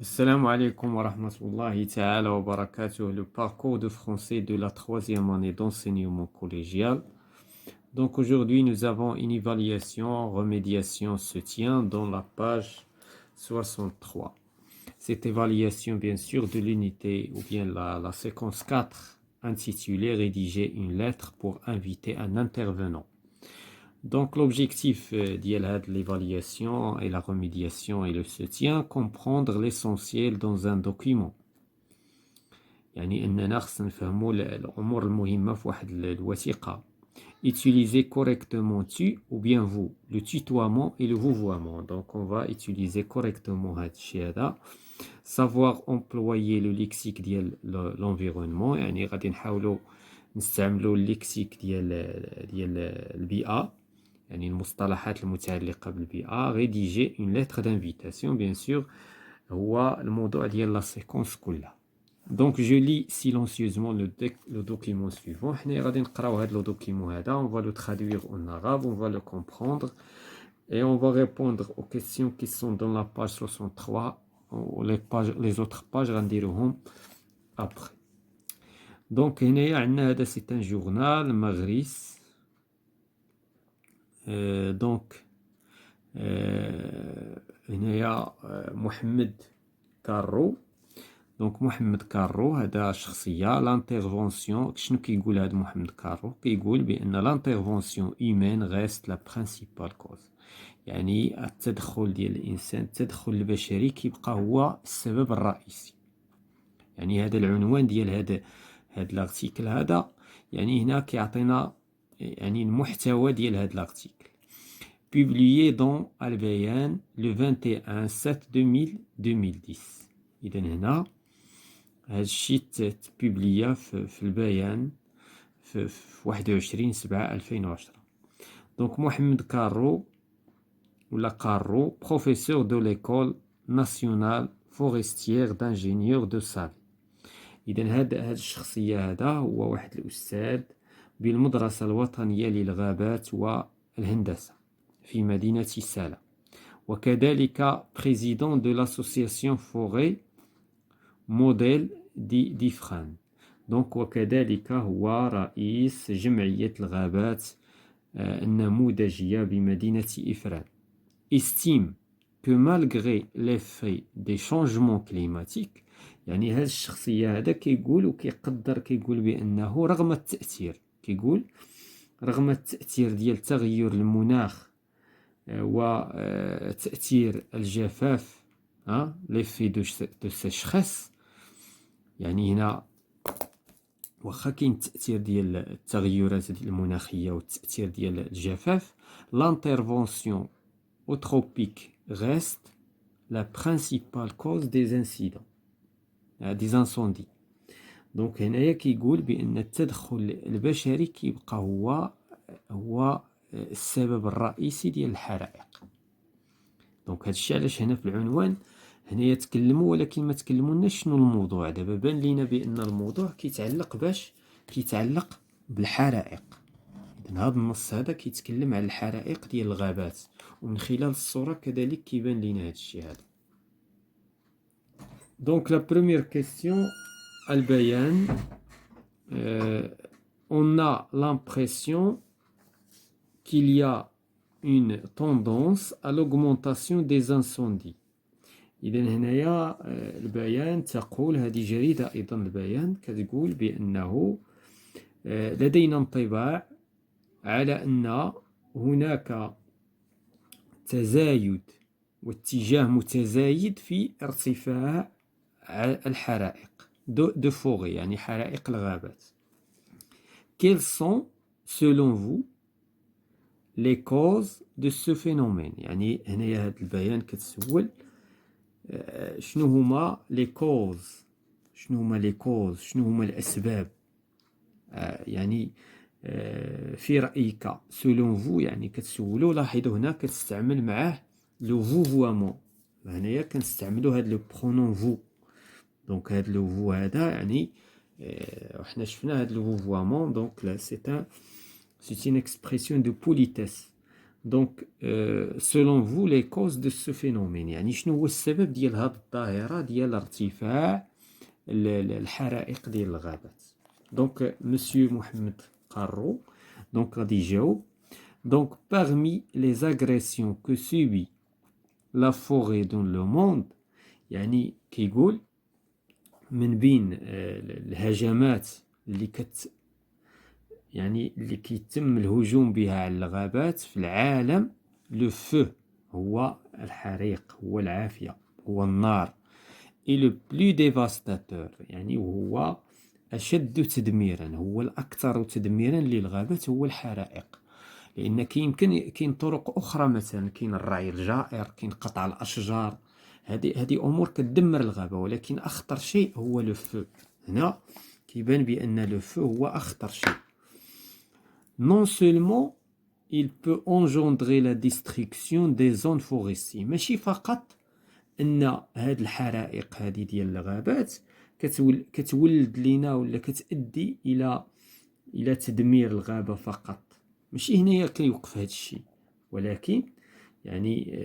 Assalamu alaikum wa rahmatullahi ta'ala wa barakatuh, le parcours de français de la troisième année d'enseignement collégial. Donc aujourd'hui, nous avons une évaluation, remédiation se tient dans la page 63. Cette évaluation, bien sûr, de l'unité ou bien la séquence 4 intitulée Rédiger une lettre pour inviter un intervenant. Donc l'objectif de l'évaluation et la remédiation et le soutien, comprendre l'essentiel dans un document. يعني أننا خصنا نفهموا الأمور المهمة في واحد الوثيقة. Utiliser correctement tu ou bien vous, le tutoiement et le vouvoiement. Donc on va utiliser correctement هاد الشيء هذا. Savoir employer le lexique ديال l'environnement. يعني غادي نحاولوا نستعملوا الليكسيك ديال البيئة. يعني المصطلحات المتعلقة بالبيئة. Rédiger une lettre d'invitation, bien sûr, هو الموضوع ديال لا سيكونس كلها. Donc je lis silencieusement le document suivant. حنا غادي نقراو هذا le document هذا. On va le traduire en arabe, on va le comprendre et on va répondre aux questions qui sont dans la page 63 ou les autres pages غنديروهم après. Donc هنايا عندنا هذا c'est un journal مغريس. دونك هنايا محمد كارو. دونك محمد كارو هذا شخصية. لانترفونسيون شنو كيقول هذا محمد كارو؟ كيقول بأن لانترفونسيون هيومان غيست لا برينسيبال كوز. يعني التدخل ديال الإنسان، التدخل البشري كيبقى هو السبب الرئيسي. يعني هذا العنوان ديال هذا الارتيكل هذا، يعني هنا كيعطينا يعني المحتوى ديال هذا الارتيكل. publié dans البيان le 21/7/2010. إذا هنا هذا الشيء تبوبليا في البيان في 21/7/2010. دونك محمد كارو ولا كارو بروفيسور دو ليكول ناسيونال فورستيير دانجينيور دو سافي. إذا هذا الشخصية هذا هو واحد الأستاذ بالمدرسة الوطنية للغابات والهندسة في مدينة سالة، وكذلك président de l'association forêt موديل ديفران. دونك وكذلك هو رئيس جمعية الغابات النموذجية بمدينة إفران. estime que malgré l'effet des changements climatiques، يعني هذه الشخصية هذا كيقول وكيقدر كيقول بأنه رغم التأثير، كيقول رغم التأثير ديال تغير المناخ وتأثير الجفاف، l'effet de sécheresse، يعني هنا واخا كاين التأثير ديال التغيرات المناخية والتأثير ديال الجفاف، l'intervention eutropique reste la principale cause des incidents des incendies. دونك هنايا كيقول بأن التدخل البشري كيبقى هو السبب الرئيسي ديال الحرائق. دونك هادشي علاش هنا في العنوان هنايا تكلموا، ولكن ما تكلموناش شنو الموضوع. دابا بان لينا بأن الموضوع كيتعلق بالحرائق. إذن هذا النص هذا كيتكلم على الحرائق ديال الغابات، ومن خلال الصورة كذلك كيبان لينا هادشي هذا. دونك لا بروميير كيسيون البيان. on a l'impression qu'il y a une tendance à l'augmentation des incendies. إذا هنايا البيان تقول، هذه جريدة أيضا البيان كتقول بأنه لدينا انطباع على أن هناك تزايد واتجاه متزايد في ارتفاع الحرائق de forêt، يعني حرائق الغابات. Quelles sont selon vous les causes de ce phénomène؟ يعني هنايا هذا البيان كتسول شنو هما لي كوز، شنو هما الأسباب. يعني في رأيك selon vous، يعني كتسولو. لاحظوا هنا كتستعمل معاه لو vouvoiement. هنايا كنستعملو هاد لو برونون vous. دونك هاد لو vous هذا يعني وحنا شفنا هاد لو vouvoiement. دونك لا c'est une expression de politesse. دونك selon vous les causes de ce phénomène يعني شنو هو السبب ديال هاد الظاهرة ديال ارتفاع الحرائق ديال الغابات. دونك مسيو محمد قارو دونك غادي يجاوب. دونك parmi les agressions que subit la forêt dans le monde يعني كيقول من بين الهجمات اللي يعني اللي كيتم الهجوم بها على الغابات في العالم لو فو هو الحريق هو العافية هو النار et le plus dévastateur يعني وهو أشد تدميرا هو الأكثر تدميرا للغابات هو الحرائق. لأن كاين طرق أخرى مثلا كاين الرعي الجائر كاين قطع الأشجار هذه أمور كتدمر الغابة ولكن أخطر شيء هو لو فو. هنا كيبان بأن لو فو هو أخطر شيء. Non seulement il peut engendrer la destruction des zones forestières ماشي فقط ان هاد الحرائق هذه ديال الغابات كتولد لينا ولا كتؤدي الى تدمير الغابه فقط ماشي هنايا كيوقف هاد الشيء ولكن يعني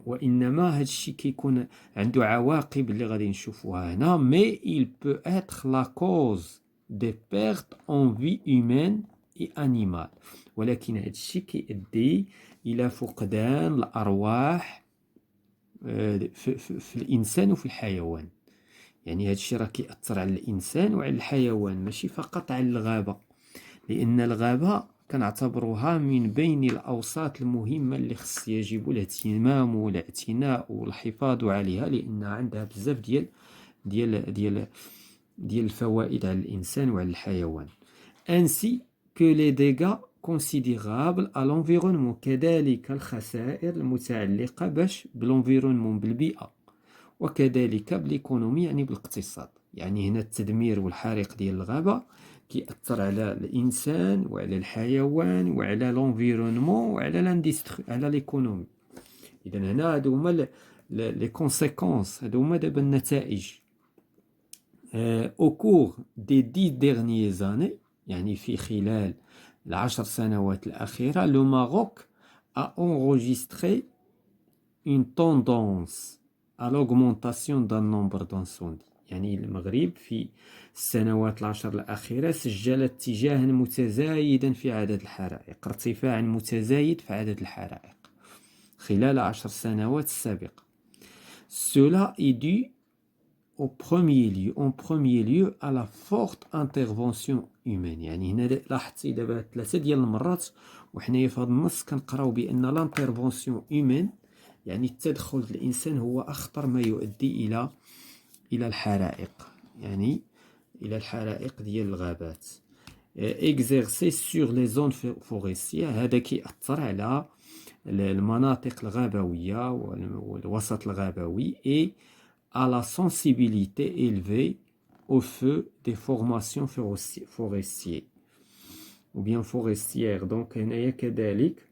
وانما هاد الشيء كيكون عنده عواقب اللي غادي نشوفوها هنا mais il peut être la cause des pertes en vie humaine et animale ولكن هاد الشيء كيؤدي الى فقدان الارواح في الإنسان وفي الحيوان. يعني هذا الشيء راه كيأثر على الإنسان وعلى الحيوان ماشي فقط على الغابة لأن الغابة كنعتبروها من بين الأوساط المهمة اللي خص يجب الاهتمام والاعتناء والحفاظ عليها لأنها عندها بزاف ديال الفوائد على الإنسان وعلى الحيوان. ainsi que les dégâts considérable à l'environnement كذلك الخسائر المتعلقة بالenvironnement بالبيئة وكذلك بالإيكونومي يعني بالاقتصاد. يعني هنا التدمير والحريق ديال الغابة كيأثر على الإنسان وعلى الحيوان وعلى l'environnement وعلى الاندستري على الإيكونومي. إذا هنا هادو هما لي كونسيكونس هادو هما دابا النتائج. au cours des 10 dernières années يعني في خلال العشر سنوات الأخيرة le Maroc a enregistré une tendance à l'augmentation d'un nombre d'incendies. يعني المغرب في السنوات العشر الأخيرة سجل اتجاها متزايدا في عدد الحرائق ارتفاعا متزايد في عدد الحرائق خلال 10 سنوات السابقة. Cela est dû en premier lieu à la forte intervention humaine. يعني هنا لاحظتي دابا 3 ديال المرات وحنايا في هذا النص كنقراو بان لانترفونسيون هيومين يعني التدخل الانسان هو اخطر ما يؤدي الى الحرائق يعني الى الحرائق ديال الغابات. exercer sur les zones forestières هذا كيأثر على المناطق الغابوية والوسط الغابوي et à la sensibilité élevée au feu des formations forestières ou bien forestières. donc هنايا كذلك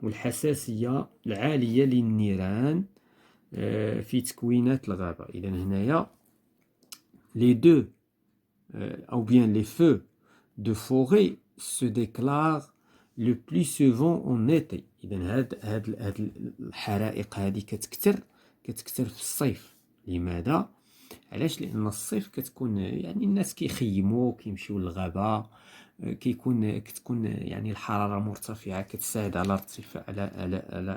والحساسية العالية للنيران في تكوينات الغابة. إذا هنايا les deux ou bien les feux de forêt se déclarent le plus souvent en été. إذا هاد الحرائق هذه كتكثر في الصيف. لماذا؟ علاش؟ لأن الصيف كتكون يعني الناس كيخيموا كيمشيو للغابة كتكون يعني الحرارة مرتفعة كتساعد على ارتفاع على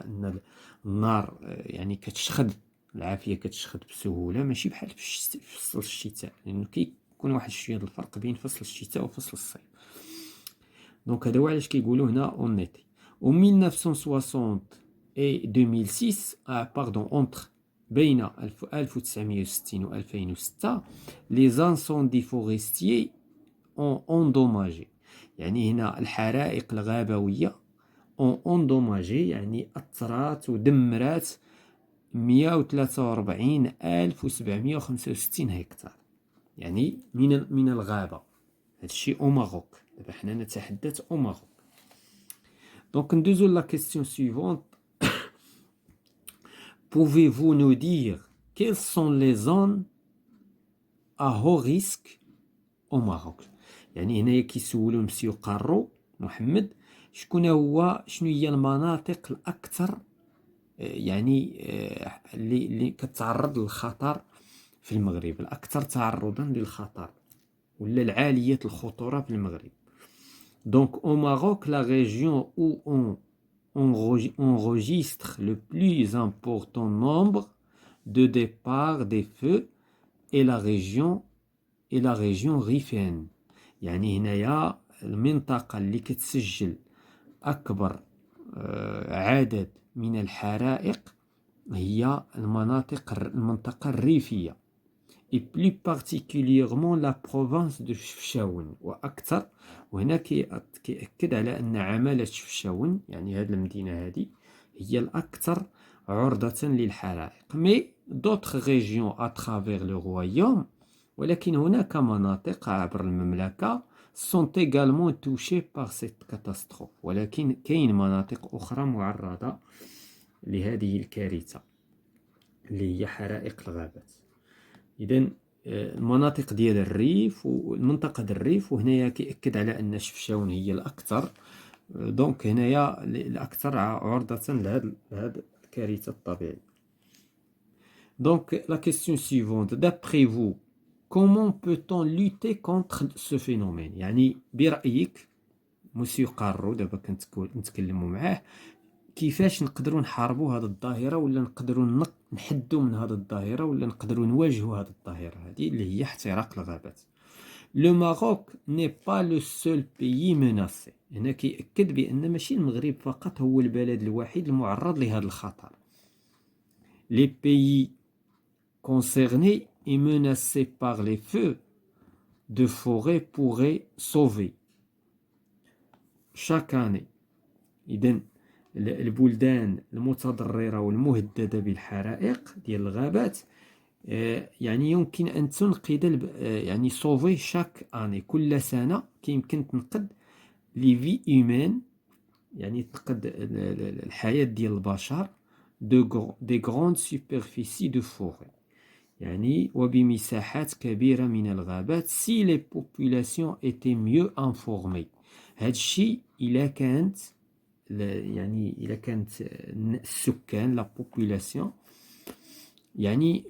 أن النار يعني كتشخد العافية كتشخد بسهولة ماشي بحال في فصل الشتاء لأنه كيكون واحد شوية الفرق بين فصل الشتاء وفصل الصيف. دونك هذا هو علاش كيقولوا هنا اون ايتي. و 1960 et 2006 entre بين 1960 و 2006 les incendies forestiers ont endommagé. يعني هنا الحرائق الغابوية ont endommagé يعني أثرت ودمرت 143,765 هكتار يعني من الغابة. هذا الشيء au Maroc. دابا حنا نتحدث au Maroc. Donc ندوزو la question suivante. Pouvez-vous nous dire quelles sont les zones à haut risque au Maroc? يعني هنايا كيسولو مسيو قارو محمد شنو هي المناطق الأكثر يعني اللي كتعرض للخطر في المغرب، الأكثر تعرضا للخطر ولا العالية الخطورة في المغرب. Donc au Maroc, la région où on enregistre le plus important nombre de départs des feux est la région rifane. يعني هنايا المنطقة اللي كتسجل أكبر عدد من الحرائق هي المنطقة الريفية، et plus particulièrement la province de شفشاون. وأكثر، وهنا كيأكد على أن عمالة شفشاون يعني هذه المدينة هذه هي الأكثر عرضة للحرائق. mais d'autres régions à travers le royaume، ولكن هناك مناطق عبر المملكة sont également touchées par cette catastrophe، ولكن كاين مناطق أخرى معرضة لهذه الكارثة اللي هي حرائق الغابات. إذن المناطق ديال الريف والمنطقة ديال الريف، وهنايا كيأكد على أن شفشاون هي الأكثر، دونك هنايا الأكثر عرضة لهذه الكارثة الطبيعية. Donc la question suivante, d'après vous, comment peut-on lutter contre ce phénomène؟ يعني برأيك مسيو قارو، دابا كنتكلموا معاه، كيفاش نقدروا نحاربوا هذه الظاهرة، ولا نقدروا نحدوا من هذه الظاهرة، ولا نقدروا نواجهوا هذه الظاهرة هذه اللي هي احتراق الغابات. Le Maroc n'est pas le seul pays menacé. هنا كيأكد بأن ماشي المغرب فقط هو البلد الوحيد المعرض لهذا الخطر. Les pays concernés et menacés par les feux de forêt pourraient sauver chaque année. إذن البلدان المتضررة والمهددة بالحرائق ديال الغابات يعني يمكن أن تنقذ يعني sauver chaque année، كل سنة كيمكن تنقذ لي في هيومان، يعني تنقذ الحياة ديال البشر دي grandes superficies de forêt، يعني وبمساحات كبيرة من الغابات si les populations étaient mieux informées. هذا الشيء إلا كانت السكان لا بوبولاسيون يعني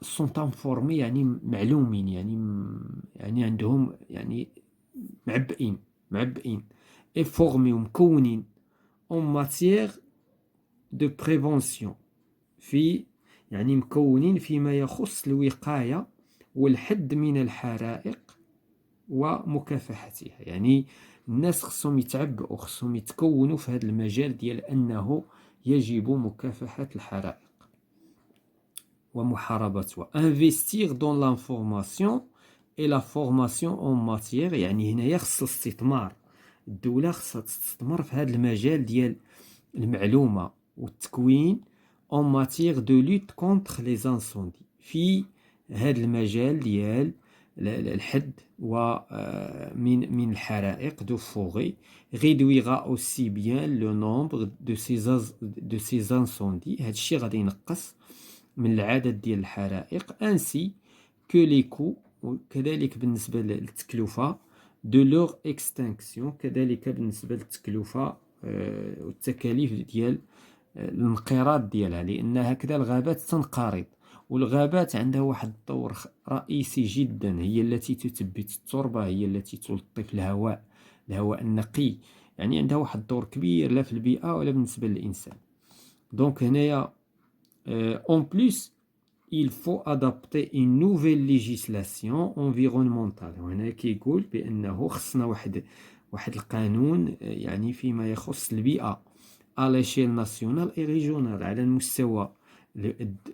sont informés، يعني معلومين، يعني عندهم يعني معبئين et formés ومكونين en matière de prévention، يعني مكونين فيما يخص الوقاية والحد من الحرائق ومكافحتها. يعني الناس خصهم يتعبئوا، خصهم يتكونوا في هذا المجال ديال أنه يجب مكافحة الحرائق ومحاربتها. investir dans l'information et la formation en matière، يعني هنايا خص الاستثمار، الدولة خصها تستثمر في هذا المجال ديال المعلومة والتكوين en matière de lutte contre les incendies، في هذا المجال ديال الحد من الحرائق de forêt. réduira aussi bien le nombre de ces incendies، هذا الشيء غادي ينقص من العدد ديال الحرائق ainsi que les coûts، وكذلك بالنسبة للتكلفة de leur extinction، كذلك بالنسبة للتكلفة والتكاليف ديال الانقراض ديالها، لأن هكذا الغابات تنقرض، والغابات عندها واحد الدور رئيسي جدا، هي التي تثبت التربة، هي التي تلطف الهواء النقي، يعني عندها واحد الدور كبير لا في البيئة ولا بالنسبة للإنسان. دونك هنايا en plus il faut adapter une nouvelle législation environnementale. وهنا كيقول بأنه خصنا واحد القانون يعني فيما يخص البيئة à l'échelle nationale et régionale، على المستوى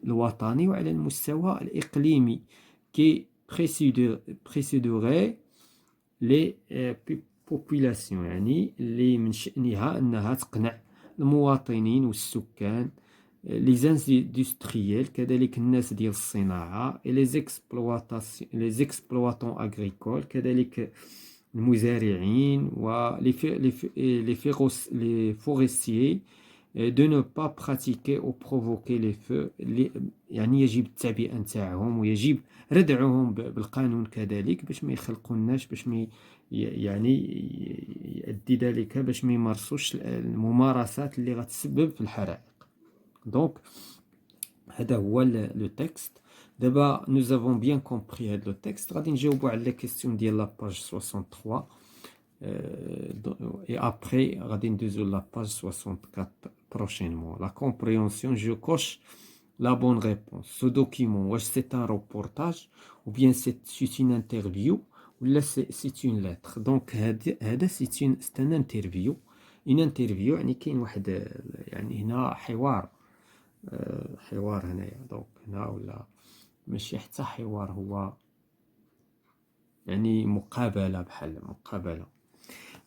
الوطني وعلى المستوى الإقليمي، qui précéderait les populations، يعني اللي من شأنها أنها تقنع المواطنين والسكان، les industriels كذلك الناس ديال الصناعة، les exploitants agricoles كذلك المزارعين، و les forestiers de ne pas pratiquer ou provoquer les feux يعني يجب التعبئة نتاعهم ويجب ردعهم بالقانون كذلك باش ما يخلقوناش باش ما يعني يؤدي ذلك باش ما يمارسوش الممارسات اللي غتسبب في الحرائق. دونك هذا هو لو تكست. دابا nous avons bien compris هذا لو تكست. غادي نجاوبوا على لا كيسيون ديال لا باج 63 et après غادي ندوزو لا باج 64 prochainement. La compréhension, je coche la bonne réponse. Ce document, c'est un reportage ou bien c'est une interview ou là c'est une lettre. Donc هذا c'est un interview. Une interview يعني كاين واحد يعني هنا حوار هنايا. دونك هنا ولا ماشي حتى حوار، هو يعني مقابلة، بحال مقابلة.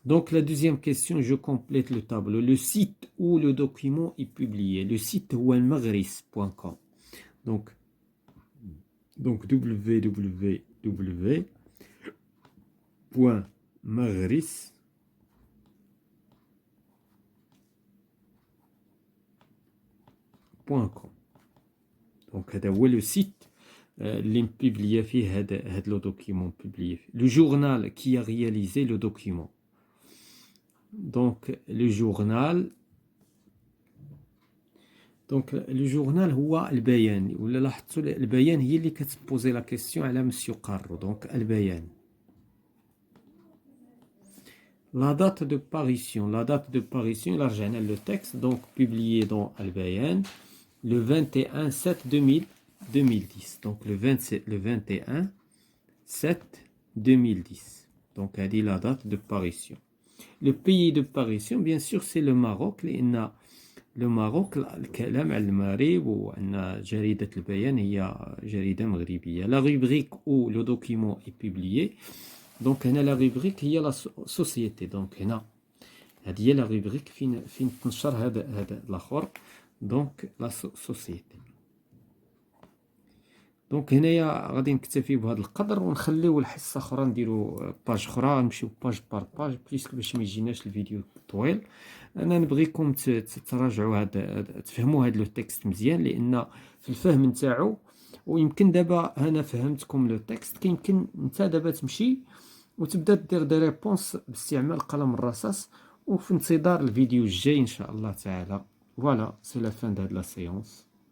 Donc la deuxième question, je complète le tableau. Le site où le document est publié. Le site هو المغرس.com. Donc www.magris.com. Donc هذا هو le site اللي مبيبليا فيه هذا لو دوكيمون مبيبليا فيه. Le journal qui a réalisé le document. Donc le journal هو البيان، ولا لاحظتوا البيان هي اللي كتبوزي لا كيسيون على مسيو قارو. دونك البيان. La date de parution. La date de parution, là رجعنا le texte, donc publié dans البيان le 21/7/2010. Donc le 21/7/2010. Donc هذه la date de parution. Le pays de parution, bien sûr, c'est le Maroc. لأن le Maroc الكلام على المغرب، وأن جريدة البيان هي جريدة مغربية. La rubrique où le document est publié. Donc هنا la rubrique هي la société. Donc هنا هذه هي la rubrique فين تنشر هذا الآخر. Donc la société. دونك هنايا غادي نكتفي بهذا القدر ونخليو الحصه اخرى، نديرو باج اخرى، نمشيو باج بار باج بليسك باش ما يجيناش الفيديو طويل. انا نبغيكم تراجعوا هذا، تفهموا هذا لو تكست مزيان، لان في الفهم نتاعو ويمكن دابا انا فهمتكم لو تكست، كيمكن انت دابا تمشي وتبدا دير دي ريبونس باستعمال قلم الرصاص، وفي انتظار الفيديو الجاي ان شاء الله تعالى. فوالا سي لا فان د هاد لا سيونس.